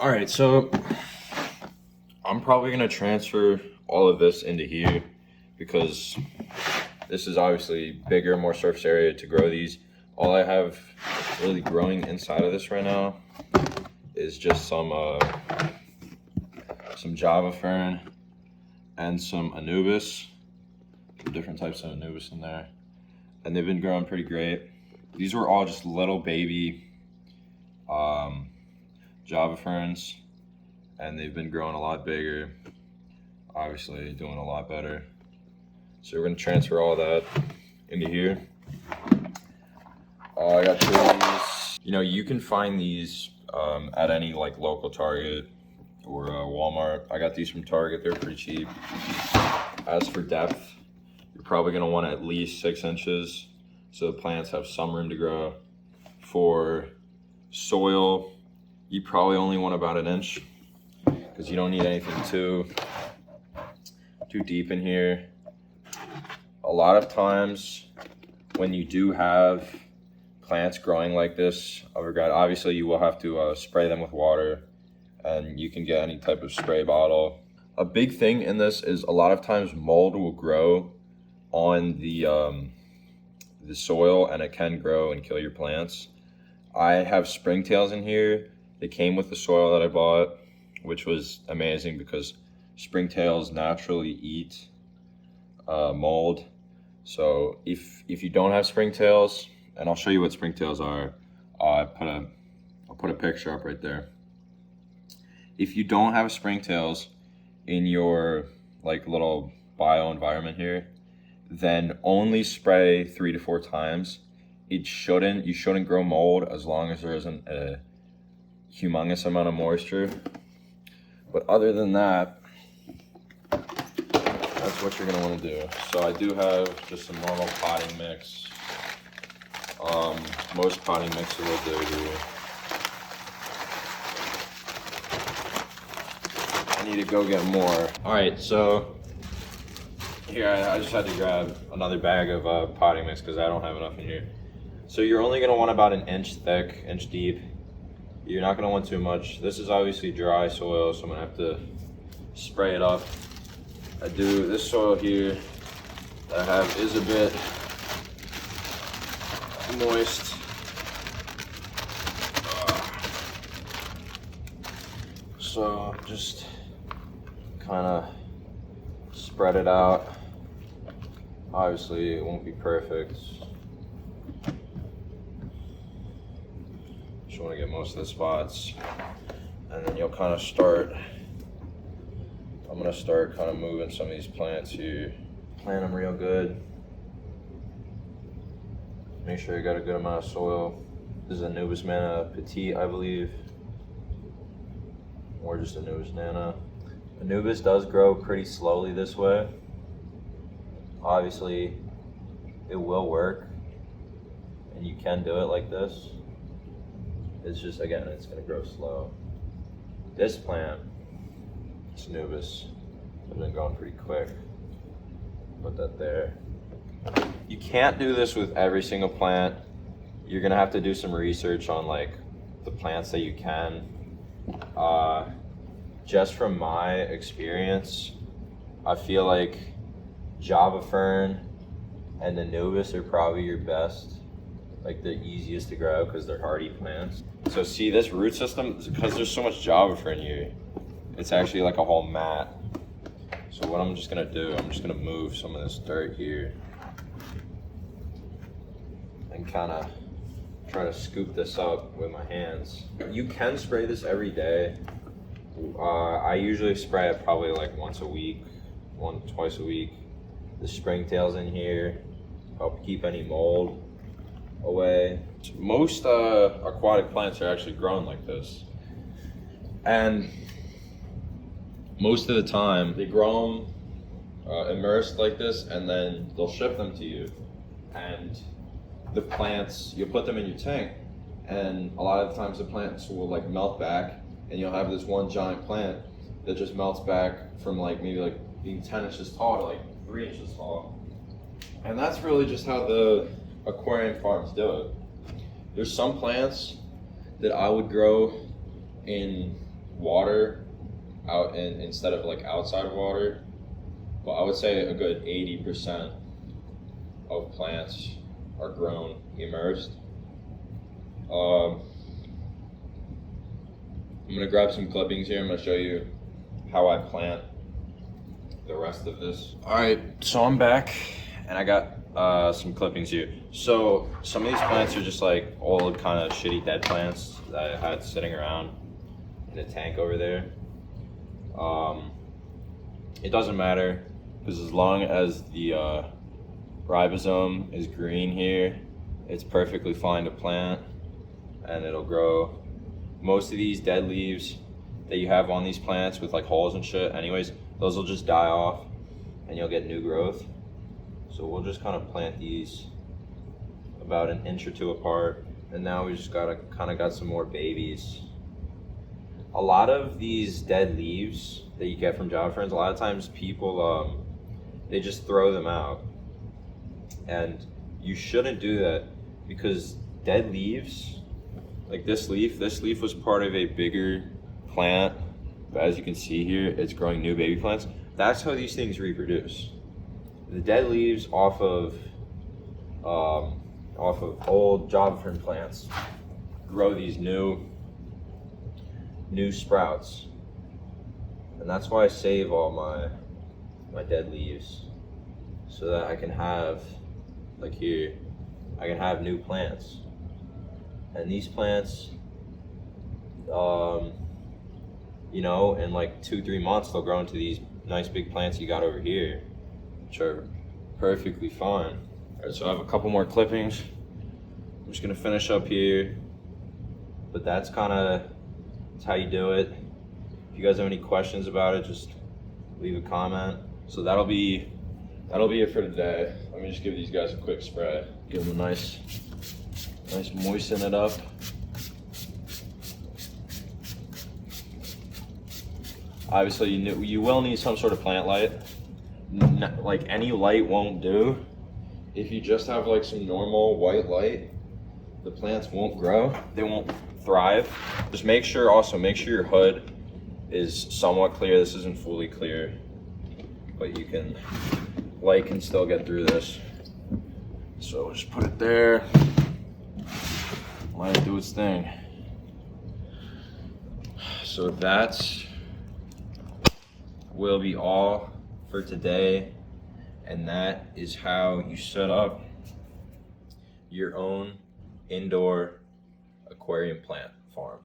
All right, so I'm probably gonna transfer all of this into here because this is obviously bigger, more surface area to grow these. All I have really growing inside of this right now is just some Java fern and some Anubis, some different types of Anubis in there, and they've been growing pretty great. These were all just little baby Java ferns, and they've been growing a lot bigger, obviously doing a lot better. So we're gonna transfer all that into here. I got these. You know, you can find these at any like local Target or Walmart. I got these from Target, they're pretty cheap. As for depth, you're probably gonna want at least 6 inches so the plants have some room to grow. For soil, you probably only want about 1 inch because you don't need anything too deep in here. A lot of times when you do have plants growing like this overgrown, obviously you will have to spray them with water, and you can get any type of spray bottle. A big thing in this is a lot of times mold will grow on the soil, and it can grow and kill your plants. I have springtails in here. They came with the soil that I bought, which was amazing because springtails naturally eat mold. So if you don't have springtails, and I'll show you what springtails are, I'll put a picture up right there. If you don't have springtails in your like little bio environment here, then only spray 3 to 4 times. You shouldn't grow mold as long as there isn't a humongous amount of moisture. But other than that, that's what you're gonna want to do. So I do have just some normal potting mix. Most potting mixes will do here. I need to go get more. All right, so here I just had to grab another bag of potting mix because I don't have enough in here. So you're only gonna want about 1 inch thick, inch deep. You're not gonna want too much. This is obviously dry soil, so I'm gonna have to spray it up. This soil here that I have is a bit moist. So just kind of spread it out. Obviously it won't be perfect. Just want to get most of the spots, and then you'll kind of start. I'm gonna start kind of moving some of these plants here. Plant them real good. Make sure you got a good amount of soil. This is Anubis Nana Petite, I believe, or just Anubis Nana. Anubis does grow pretty slowly this way. Obviously, it will work, and you can do it like this. It's just, again, it's gonna grow slow. This plant, it's Anubis, has been going pretty quick. Put that there. You can't do this with every single plant. You're gonna have to do some research on like the plants that you can. Just from my experience, I feel like Java fern and Anubis are probably your best, like the easiest to grow because they're hardy plants. So see this root system, because there's so much Java fern here, it's actually like a whole mat. So what I'm just gonna do, I'm just gonna move some of this dirt here and kind of try to scoop this up with my hands. You can spray this every day. I usually spray it probably like once a week, twice a week. The springtails in here help keep any mold away. Most aquatic plants are actually grown like this, and most of the time they grow them immersed like this, and then they'll ship them to you. And the plants, you'll put them in your tank, and a lot of the times the plants will like melt back, and you'll have this one giant plant that just melts back from like maybe like being 10 inches tall to like 3 inches tall. And that's really just how the aquarium farms do it. There's some plants that I would grow in water out in instead of like outside water. But I would say a good 80% of plants are grown immersed. I'm gonna grab some clippings here. I'm gonna show you how I plant the rest of this. All right, so I'm back and I got some clippings here. So some of these plants are just like old kind of shitty dead plants that I had sitting around in a tank over there. It doesn't matter because as long as the ribosome is green here, it's perfectly fine to plant and it'll grow. Most of these dead leaves that you have on these plants with like holes and shit, anyways, those will just die off and you'll get new growth. So we'll just kind of plant these about an inch or two apart. And now we just got some more babies. A lot of these dead leaves that you get from job ferns, a lot of times people, they just throw them out. And you shouldn't do that because dead leaves, like this leaf was part of a bigger plant. But as you can see here, it's growing new baby plants. That's how these things reproduce. The dead leaves off of old job fern plants grow these new sprouts. And that's why I save all my dead leaves so that I can have, like here, I can have new plants. And these plants, you know, in like 2-3 months, they'll grow into these nice big plants you got over here, which are perfectly fine. All right, so I have a couple more clippings. I'm just gonna finish up here, but that's how you do it. If you guys have any questions about it, just leave a comment. So that'll be it for today. Let me just give these guys a quick spray. Give them a nice moisten it up. Obviously, you will need some sort of plant light. Like any light won't do. If you just have like some normal white light, the plants won't grow. They won't thrive. Just make sure your hood is somewhat clear. This isn't fully clear, but light can still get through this. So just put it there. Let it do its thing. So that's will be all for today, and that is how you set up your own indoor aquarium plant farm.